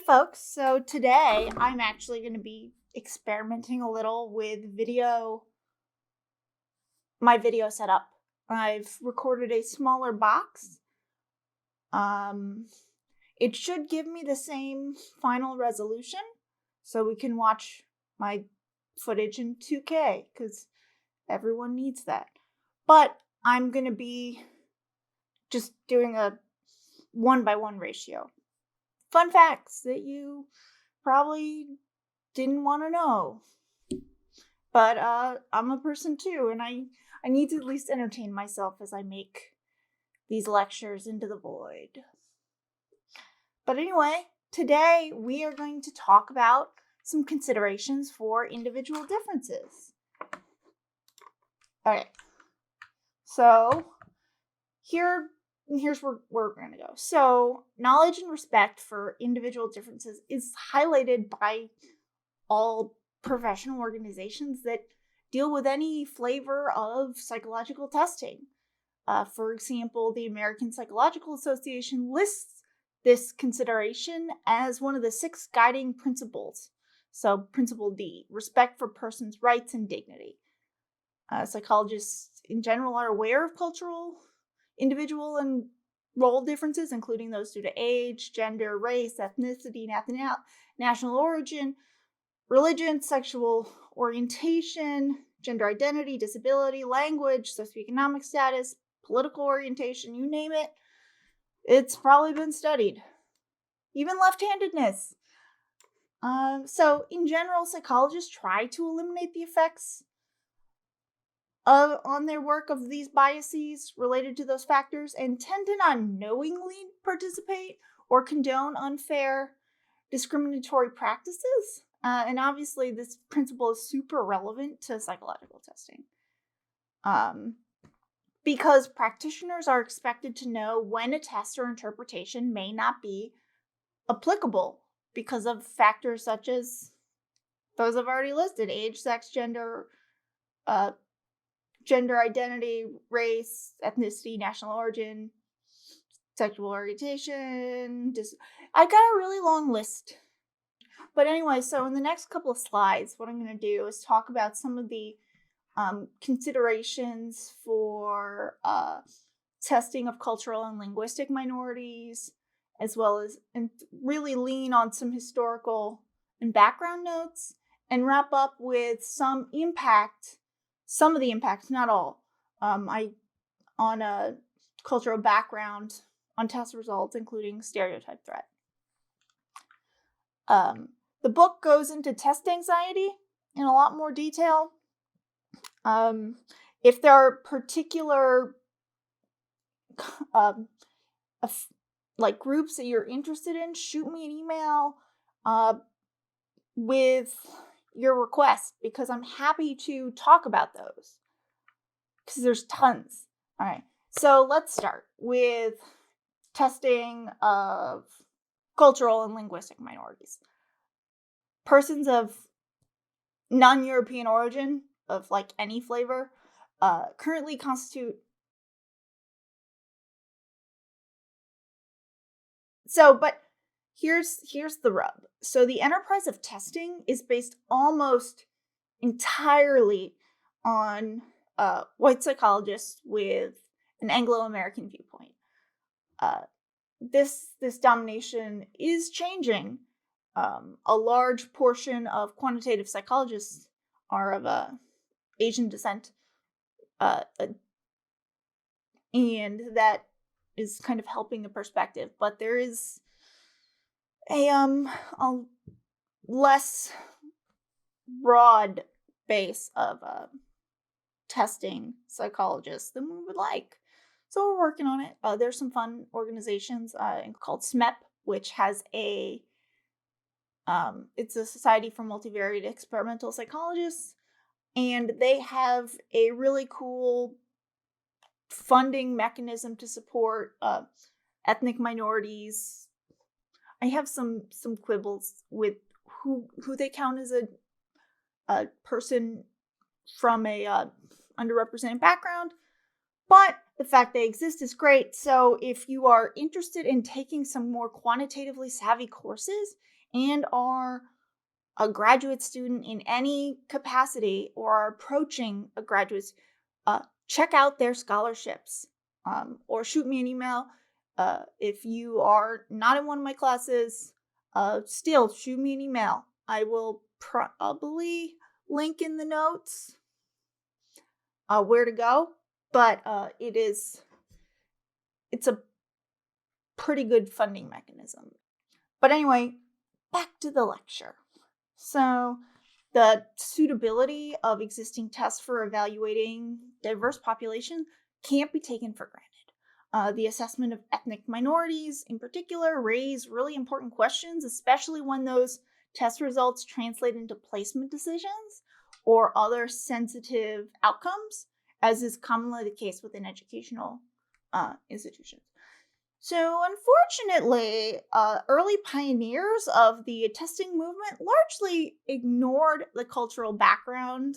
folks. So today I'm actually going to be experimenting a little with my video setup. I've recorded a smaller box. It should give me the same final resolution so we can watch my footage in 2K because everyone needs that. But I'm going to be just doing a 1:1 ratio. Fun facts that you probably didn't want to know. But I'm a person too, and I need to at least entertain myself as I make these lectures into the void. But anyway, today we are going to talk about some considerations for individual differences. Okay, so here's where we're going to go. So knowledge and respect for individual differences is highlighted by all professional organizations that deal with any flavor of psychological testing. For example, the American Psychological Association lists this consideration as one of the 6 guiding principles. So Principle D, respect for persons' rights and dignity. Psychologists in general are aware of cultural, individual, and role differences, including those due to age, gender, race, ethnicity, national origin, religion, sexual orientation, gender identity, disability, language, socioeconomic status, political orientation, you name it. It's probably been studied. Even left-handedness. So in general, psychologists try to eliminate the effects on their work of these biases related to those factors and tend to not knowingly participate or condone unfair discriminatory practices. And obviously this principle is super relevant to psychological testing. Because practitioners are expected to know when a test or interpretation may not be applicable because of factors such as those I've already listed: age, sex, gender, gender identity, race, ethnicity, national origin, sexual orientation. I got a really long list. But anyway, so in the next couple of slides, what I'm going to do is talk about some of the considerations for testing of cultural and linguistic minorities, as well as and really lean on some historical and background notes, and wrap up with some of the impact, not all, on a cultural background on test results, including stereotype threat. The book goes into test anxiety in a lot more detail. If there are particular groups that you're interested in, shoot me an email with your request, because I'm happy to talk about those, because there's tons. All right, so let's start with testing of cultural and linguistic minorities. Persons of non-European origin, of any flavor, currently constitute. So, but here's the rub. So the enterprise of testing is based almost entirely on white psychologists with an Anglo-American viewpoint. This domination is changing. A large portion of quantitative psychologists are of Asian descent, and that is kind of helping the perspective. But there is a less broad base of testing psychologists than we would like. So we're working on it. There's some fun organizations called SMEP, which has it's a Society for Multivariate Experimental Psychologists, and they have a really cool funding mechanism to support ethnic minorities. I have some quibbles with who they count as a person from a underrepresented background, but the fact they exist is great. So if you are interested in taking some more quantitatively savvy courses and are a graduate student in any capacity or are approaching a graduate, check out their scholarships, or shoot me an email. If you are not in one of my classes, still shoot me an email. I will probably link in the notes where to go, but it's a pretty good funding mechanism. But anyway, back to the lecture. So the suitability of existing tests for evaluating diverse populations can't be taken for granted. The assessment of ethnic minorities in particular raise really important questions, especially when those test results translate into placement decisions or other sensitive outcomes, as is commonly the case within educational institutions. So, unfortunately, early pioneers of the testing movement largely ignored the cultural background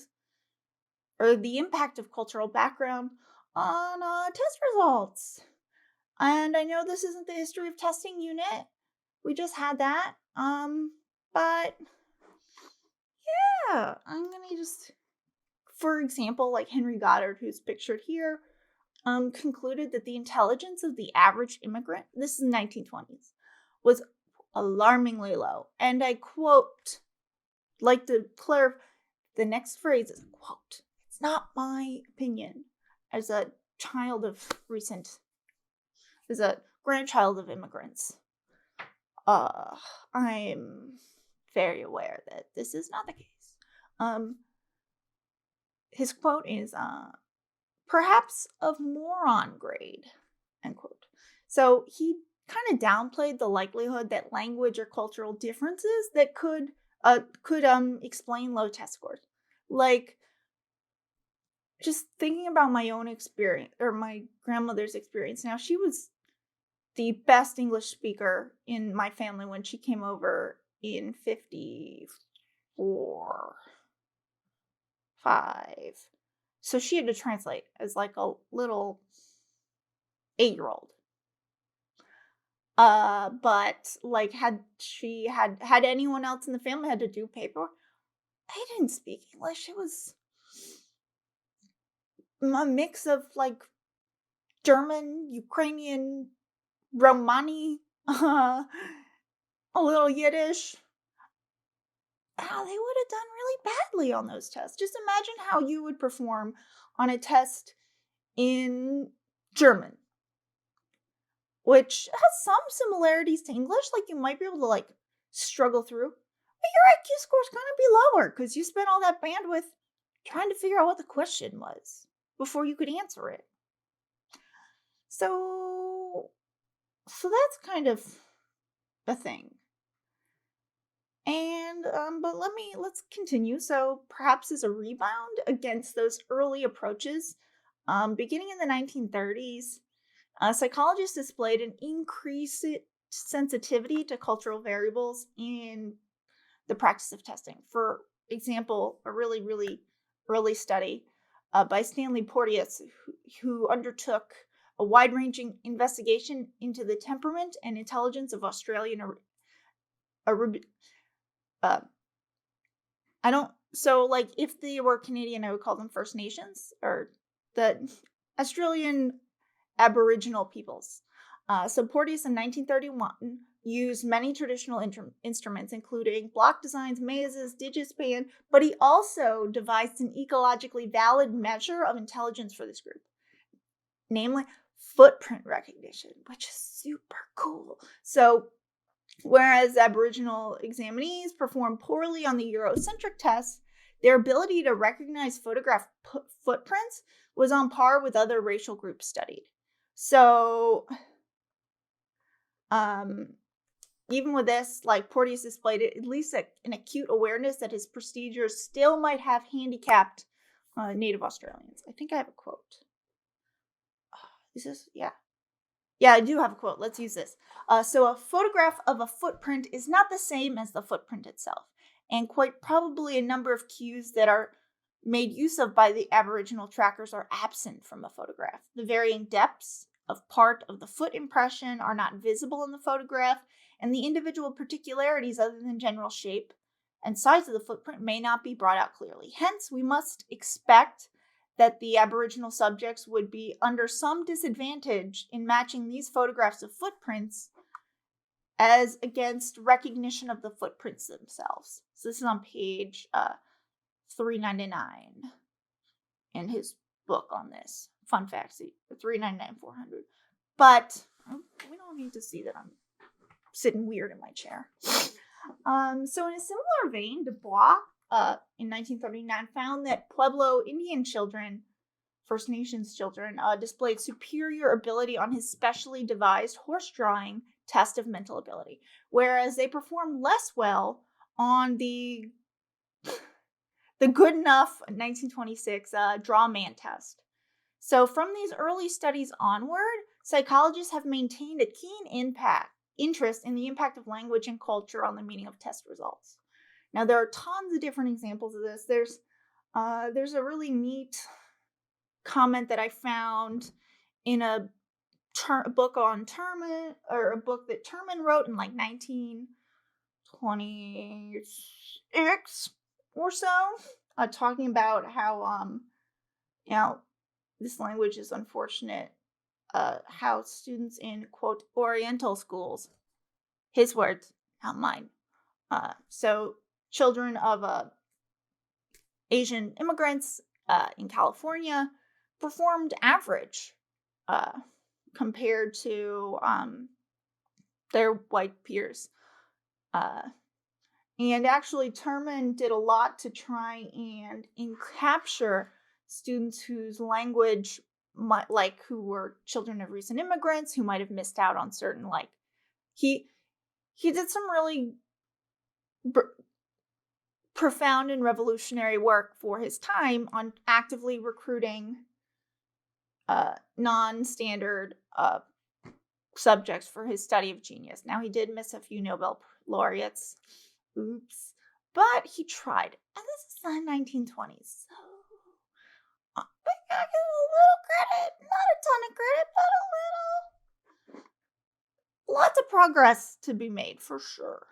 or the impact of cultural background on test results. And I know this isn't the history of testing unit. We just had that. But yeah, I'm gonna just, for example, like Henry Goddard, who's pictured here, concluded that the intelligence of the average immigrant, this is the 1920s, was alarmingly low. And I quote, like to clarify, the next phrase is, quote, "It's not my opinion as a grandchild of immigrants. I'm very aware that this is not the case." His quote is, "perhaps of moron grade," end quote. So he kind of downplayed the likelihood that language or cultural differences that could explain low test scores. Like, just thinking about my own experience or my grandmother's experience. Now, she was the best English speaker in my family when she came over in 54, 5. So she had to translate as like a little 8-year-old. But like had anyone else in the family had to do paper, they didn't speak English. It was a mix of like German, Ukrainian, Romani, a little Yiddish. They would have done really badly on those tests. Just imagine how you would perform on a test in German, which has some similarities to English. Like, you might be able to like struggle through, but your IQ score is going to be lower because you spent all that bandwidth trying to figure out what the question was before you could answer it. So that's kind of a thing. And but let's continue. So perhaps as a rebound against those early approaches, beginning in the 1930s, psychologists displayed an increased sensitivity to cultural variables in the practice of testing. For example, a really, really early study by Stanley Porteous, who undertook a wide-ranging investigation into the temperament and intelligence of Australian so like if they were Canadian, I would call them First Nations, or the Australian Aboriginal peoples. So Porteous in 1931 used many traditional instruments, including block designs, mazes, digispan, but he also devised an ecologically valid measure of intelligence for this group, namely footprint recognition, which is super cool. So whereas Aboriginal examinees performed poorly on the Eurocentric tests, their ability to recognize photograph footprints was on par with other racial groups studied. So, even with this, like, Porteous displayed at least an acute awareness that his procedures still might have handicapped Native Australians. I think I have a quote. Yeah, I do have a quote. Let's use this. So a photograph of a footprint is not the same as the footprint itself, and quite probably a number of cues that are made use of by the Aboriginal trackers are absent from a photograph. The varying depths of part of the foot impression are not visible in the photograph, and the individual particularities other than general shape and size of the footprint may not be brought out clearly. Hence, we must expect that the Aboriginal subjects would be under some disadvantage in matching these photographs of footprints as against recognition of the footprints themselves. So this is on page 399 in his book on this. Fun facts, 399, 400. But we don't need to see that I'm sitting weird in my chair. So in a similar vein, Dubois in 1939 found that Pueblo Indian children, First Nations children, displayed superior ability on his specially devised horse drawing test of mental ability, whereas they performed less well on the good enough 1926 draw man test. So from these early studies onward, psychologists have maintained a keen interest in the impact of language and culture on the meaning of test results. Now there are tons of different examples of this. There's a really neat comment that I found in a book on Terman, or a book that Terman wrote in like 1926 or so, talking about how this language is unfortunate. How students in, quote, Oriental schools, his words, not mine. So children of Asian immigrants in California performed average compared to their white peers. And actually, Terman did a lot to try and capture students whose language, who were children of recent immigrants, who might have missed out on certain, he did some really profound and revolutionary work for his time on actively recruiting non-standard subjects for his study of genius. Now, he did miss a few Nobel laureates. Oops. But he tried. And this is the 1920s, so I give a little credit. Not a ton of credit, but a little. Lots of progress to be made, for sure.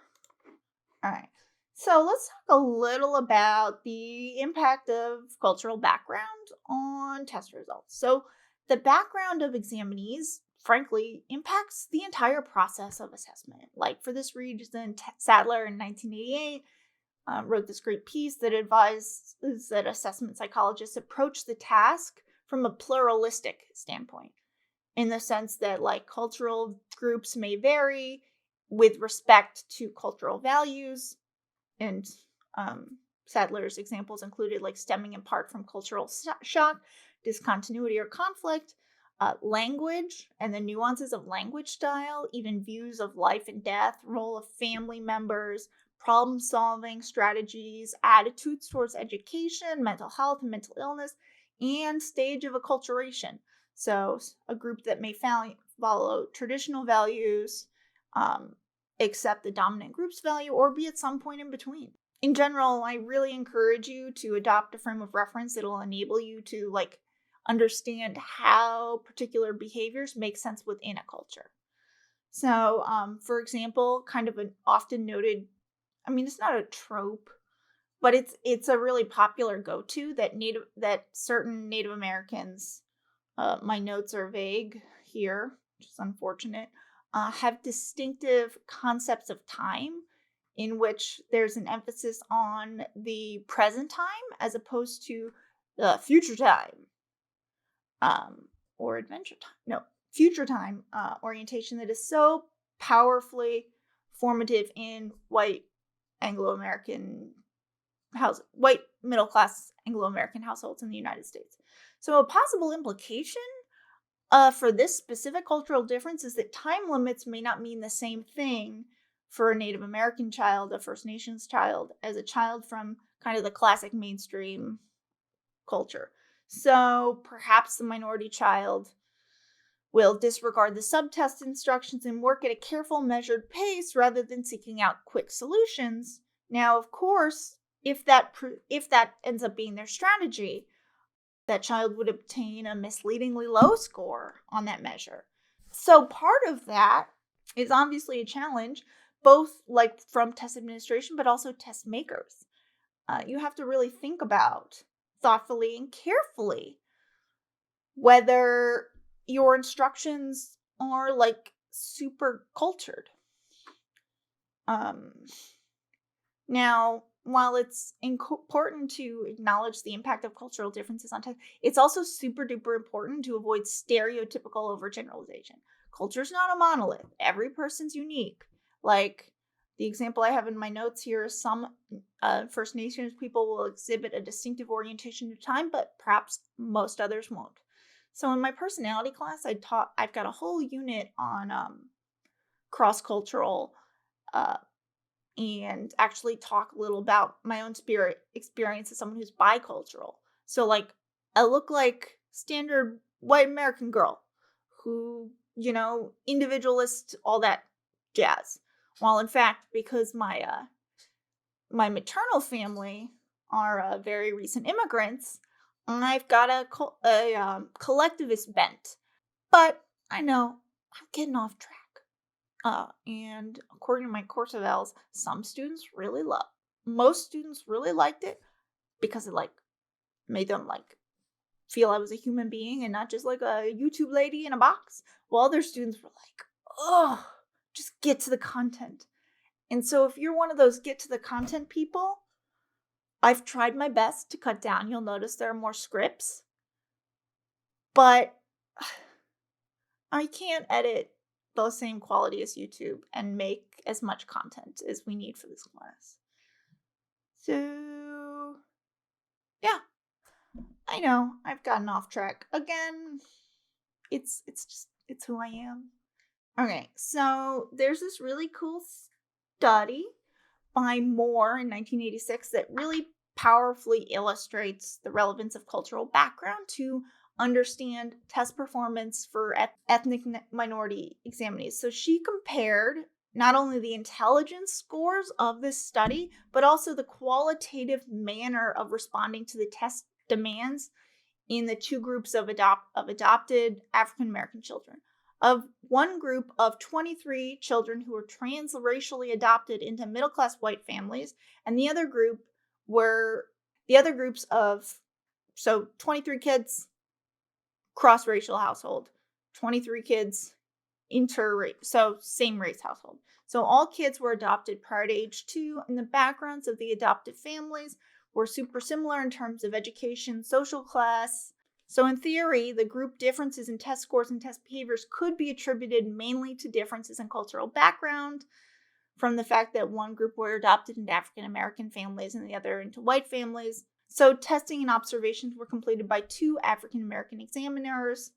All right. So let's talk a little about the impact of cultural background on test results. So the background of examinees, frankly, impacts the entire process of assessment. Like for this reason, Sadler in 1988 wrote this great piece that advises that assessment psychologists approach the task from a pluralistic standpoint, in the sense that cultural groups may vary with respect to cultural values. And Sadler's examples included stemming in part from cultural shock, discontinuity, or conflict, language and the nuances of language style, even views of life and death, role of family members, problem-solving strategies, attitudes towards education, mental health and mental illness, and stage of acculturation. So a group that may follow traditional values, accept the dominant group's value, or be at some point in between. In general, I really encourage you to adopt a frame of reference that will enable you to understand how particular behaviors make sense within a culture. So, for example, kind of an often noted, it's not a trope, but it's a really popular go-to that certain Native Americans, my notes are vague here, which is unfortunate, have distinctive concepts of time in which there's an emphasis on the present time as opposed to the future time. Or adventure time. No, future time orientation that is so powerfully formative in white middle-class Anglo-American households in the United States. So a possible implication for this specific cultural difference is that time limits may not mean the same thing for a Native American child, a First Nations child, as a child from kind of the classic mainstream culture. So perhaps the minority child will disregard the subtest instructions and work at a careful, measured pace rather than seeking out quick solutions. Now, of course, if that ends up being their strategy, that child would obtain a misleadingly low score on that measure. So part of that is obviously a challenge, both like from test administration, but also test makers. You have to really think about thoughtfully and carefully whether your instructions are like super cultured. Um, Now, while it's important to acknowledge the impact of cultural differences on tests, it's also super duper important to avoid stereotypical overgeneralization. Culture's not a monolith. Every person's unique. Like the example I have in my notes here, some First Nations people will exhibit a distinctive orientation to time, but perhaps most others won't. So in my personality class, I've got a whole unit on cross-cultural uh, and actually talk a little about my own spirit experience as someone who's bicultural. So, like, I look like standard white American girl who, individualist, all that jazz. While in fact, because my maternal family are very recent immigrants, I've got a collectivist bent. But I know I'm getting off track. And according to my course evals, most students really liked it because it like made them like feel I was a human being and not just like a YouTube lady in a box. While other students were like, oh, just get to the content. And so if you're one of those get to the content people, I've tried my best to cut down. You'll notice there are more scripts, but I can't edit the same quality as YouTube and make as much content as we need for this class. So, yeah, I know I've gotten off track again. It's who I am. Okay, so there's this really cool study by Moore in 1986 that really powerfully illustrates the relevance of cultural background to understand test performance for ethnic minority examinees. So she compared not only the intelligence scores of this study, but also the qualitative manner of responding to the test demands in the two groups of adopted African American children. Of one group of 23 children who were transracially adopted into middle-class white families, and the other groups of 23 kids cross-racial household, 23 kids same race household. So all kids were adopted prior to age 2, and the backgrounds of the adopted families were super similar in terms of education, social class. So in theory, the group differences in test scores and test behaviors could be attributed mainly to differences in cultural background, from the fact that one group were adopted into African American families and the other into white families. So testing and observations were completed by 2 African American examiners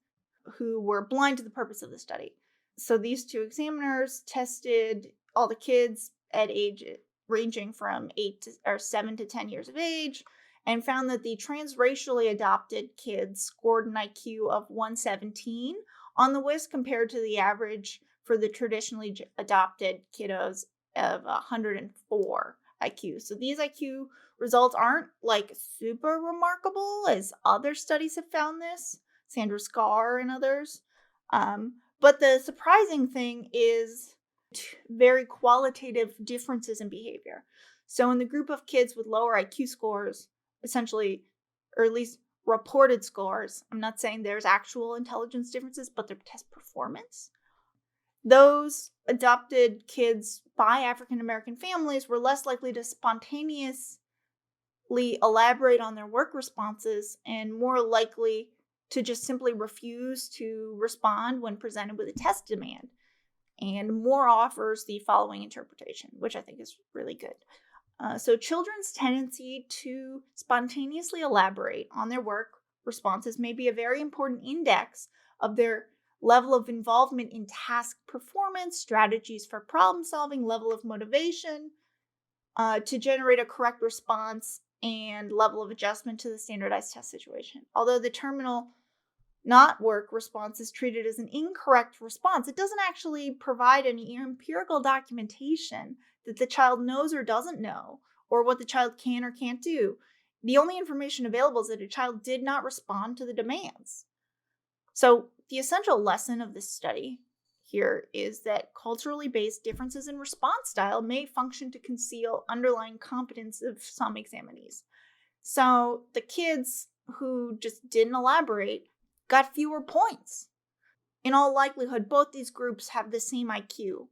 who were blind to the purpose of the study. So these 2 examiners tested all the kids at age ranging from 7 to 10 years of age, and found that the transracially adopted kids scored an IQ of 117 on the WIS compared to the average for the traditionally adopted kiddos of 104 IQ. So these IQ results aren't like super remarkable, as other studies have found this, Sandra Scar and others. But the surprising thing is very qualitative differences in behavior. So in the group of kids with lower IQ scores, essentially, or at least reported scores, I'm not saying there's actual intelligence differences, but their test performance, those adopted kids by African American families were less likely to spontaneously elaborate on their work responses and more likely to just simply refuse to respond when presented with a test demand. And Moore offers the following interpretation, which I think is really good. So children's tendency to spontaneously elaborate on their work responses may be a very important index of their level of involvement in task performance, strategies for problem solving, level of motivation to generate a correct response, and level of adjustment to the standardized test situation. Although the terminal not work response is treated as an incorrect response, it doesn't actually provide any empirical documentation that the child knows or doesn't know, or what the child can or can't do. The only information available is that a child did not respond to the demands. So the essential lesson of this study here is that culturally based differences in response style may function to conceal underlying competence of some examinees. So the kids who just didn't elaborate got fewer points. In all likelihood, both these groups have the same IQ,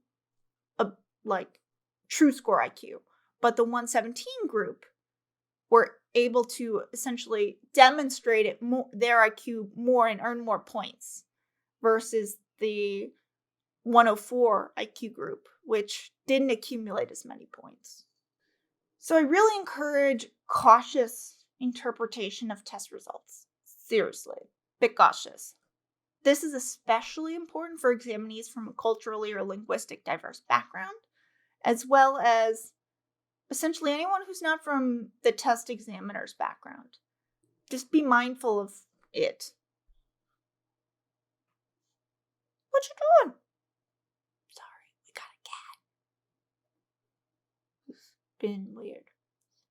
like true score IQ, but the 117 group were able to essentially demonstrate their IQ more and earn more points versus the 104 IQ group, which didn't accumulate as many points. So I really encourage cautious interpretation of test results. Seriously, bit cautious. This is especially important for examinees from a culturally or linguistic diverse background, as well as essentially anyone who's not from the test examiner's background. Just be mindful of it. What you doing? Sorry, we got a cat. Who's been weird.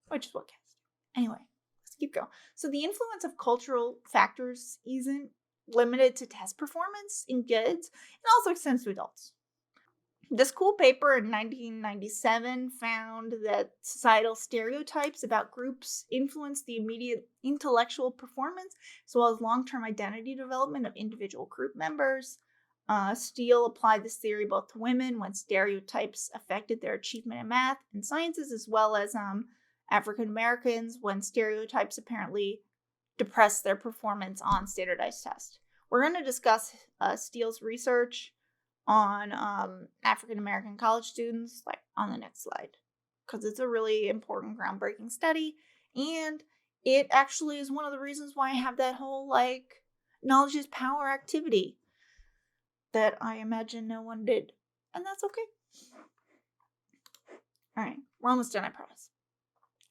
Which is what cats do. Anyway, let's keep going. So the influence of cultural factors isn't limited to test performance in kids. It also extends to adults. This cool paper in 1997 found that societal stereotypes about groups influence the immediate intellectual performance, as well as long-term identity development of individual group members. Steele applied this theory both to women when stereotypes affected their achievement in math and sciences, as well as African Americans when stereotypes apparently depressed their performance on standardized tests. We're going to discuss Steele's research on African American college students on the next slide, because it's a really important, groundbreaking study, and it actually is one of the reasons why I have that whole knowledge is power activity that I imagine no one did, and that's okay. All right, we're almost done, I promise.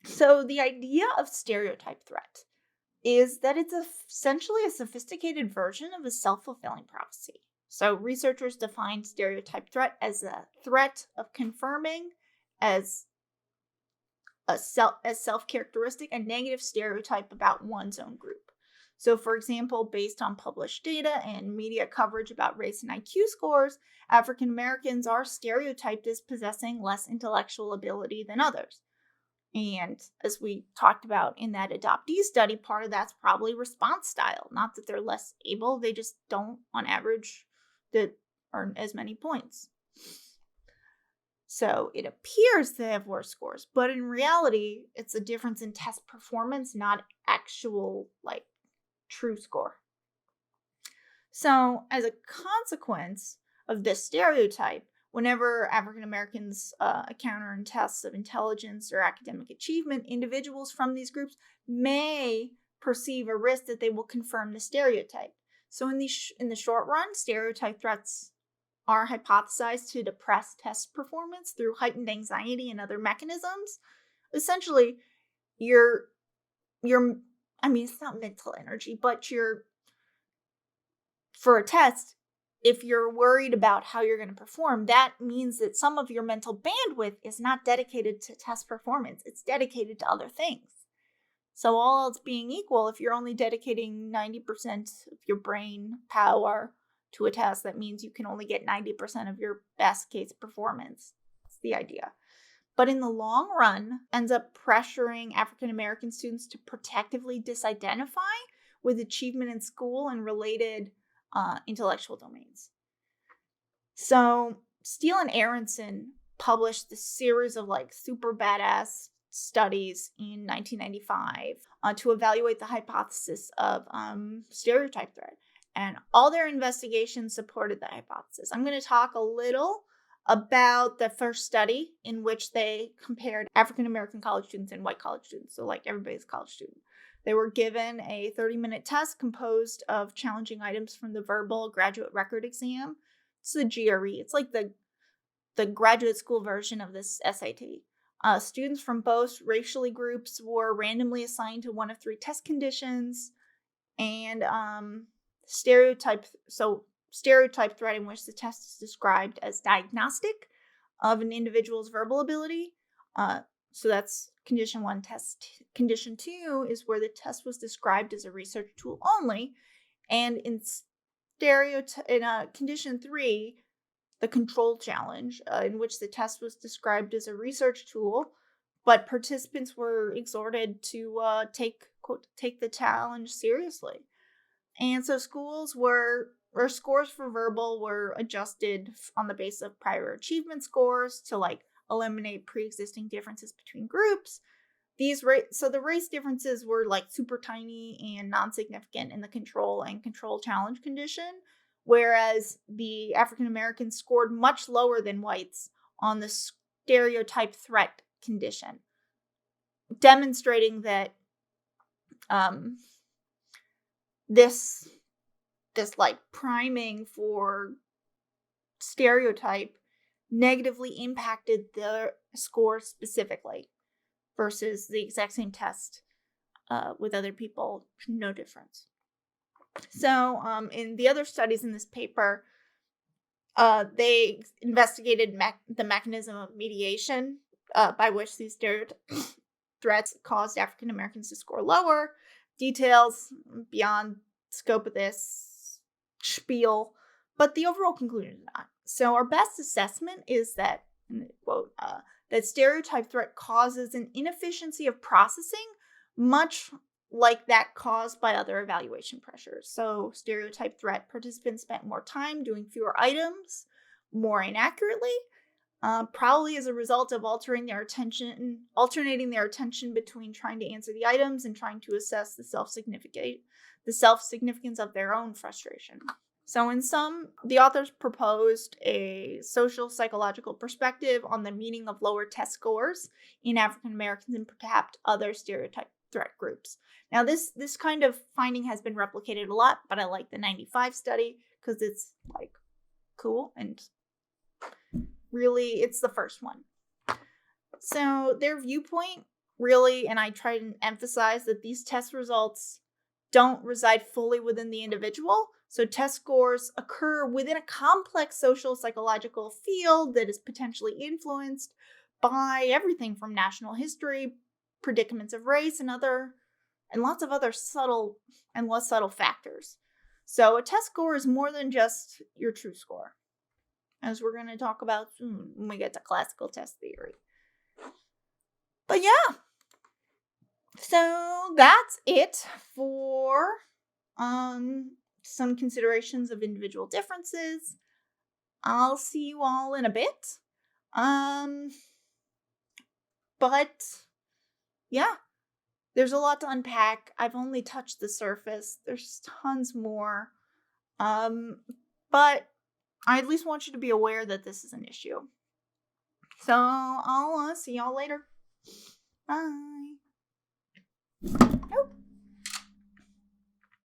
So the idea of stereotype threat is that it's essentially a sophisticated version of a self-fulfilling prophecy. So researchers define stereotype threat as a threat of confirming as self-characteristic a negative stereotype about one's own group. So for example, based on published data and media coverage about race and IQ scores, African Americans are stereotyped as possessing less intellectual ability than others. And as we talked about in that adoptee study, part of that's probably response style. Not that they're less able, they just don't, on average, earn as many points. So it appears they have worse scores, but in reality, it's a difference in test performance, not actual, true score. So as a consequence of this stereotype, whenever African Americans encounter in tests of intelligence or academic achievement, individuals from these groups may perceive a risk that they will confirm the stereotype. So in the short run, stereotype threats are hypothesized to depress test performance through heightened anxiety and other mechanisms. Essentially, it's not mental energy, but for a test, if you're worried about how you're going to perform, that means that some of your mental bandwidth is not dedicated to test performance. It's dedicated to other things. So all else being equal, if you're only dedicating 90% of your brain power to a test, that means you can only get 90% of your best case performance. That's the idea. But in the long run, ends up pressuring African American students to protectively disidentify with achievement in school and related intellectual domains. So Steele and Aronson published this series of super badass studies in 1995 to evaluate the hypothesis of stereotype threat. And all their investigations supported the hypothesis. I'm going to talk a little about the first study in which they compared African American college students and white college students. So everybody's a college student. They were given a 30-minute test composed of challenging items from the verbal graduate record exam. It's the GRE. It's like the graduate school version of this SAT. Students from both racially groups were randomly assigned to one of three test conditions, and stereotype threat, in which the test is described as diagnostic of an individual's verbal ability. So that's condition 1 test. Condition 2 is where the test was described as a research tool only. And in condition 3, the control challenge, in which the test was described as a research tool, but participants were exhorted to take the challenge seriously. And so scores for verbal were adjusted on the basis of prior achievement scores to eliminate pre-existing differences between groups. So the race differences were super tiny and non-significant in the control and control challenge condition, whereas the African Americans scored much lower than whites on the stereotype threat condition, demonstrating that this priming for stereotype negatively impacted the score specifically versus the exact same test with other people, no difference. So in the other studies in this paper, they investigated the mechanism of mediation by which these stereotype threats caused African Americans to score lower. Details beyond scope of this spiel, but the overall conclusion is not. So our best assessment is that, quote, that stereotype threat causes an inefficiency of processing, much like that caused by other evaluation pressures. So stereotype threat participants spent more time doing fewer items, more inaccurately, probably as a result of alternating their attention between trying to answer the items and trying to assess the self-significance of their own frustration. So in sum, the authors proposed a social psychological perspective on the meaning of lower test scores in African Americans and perhaps other stereotype threat groups. Now this kind of finding has been replicated a lot, but I like the 95 study because it's cool and really it's the first one. So their viewpoint really, and I try to emphasize that these test results don't reside fully within the individual. So test scores occur within a complex social psychological field that is potentially influenced by everything from national history, predicaments of race, and lots of other subtle and less subtle factors. So a test score is more than just your true score, as we're going to talk about soon when we get to classical test theory. But yeah, so that's it for some considerations of individual differences. I'll see you all in a bit. But yeah, there's a lot to unpack. I've only touched the surface. There's tons more. But I at least want you to be aware that this is an issue. So I'll see y'all later. Bye.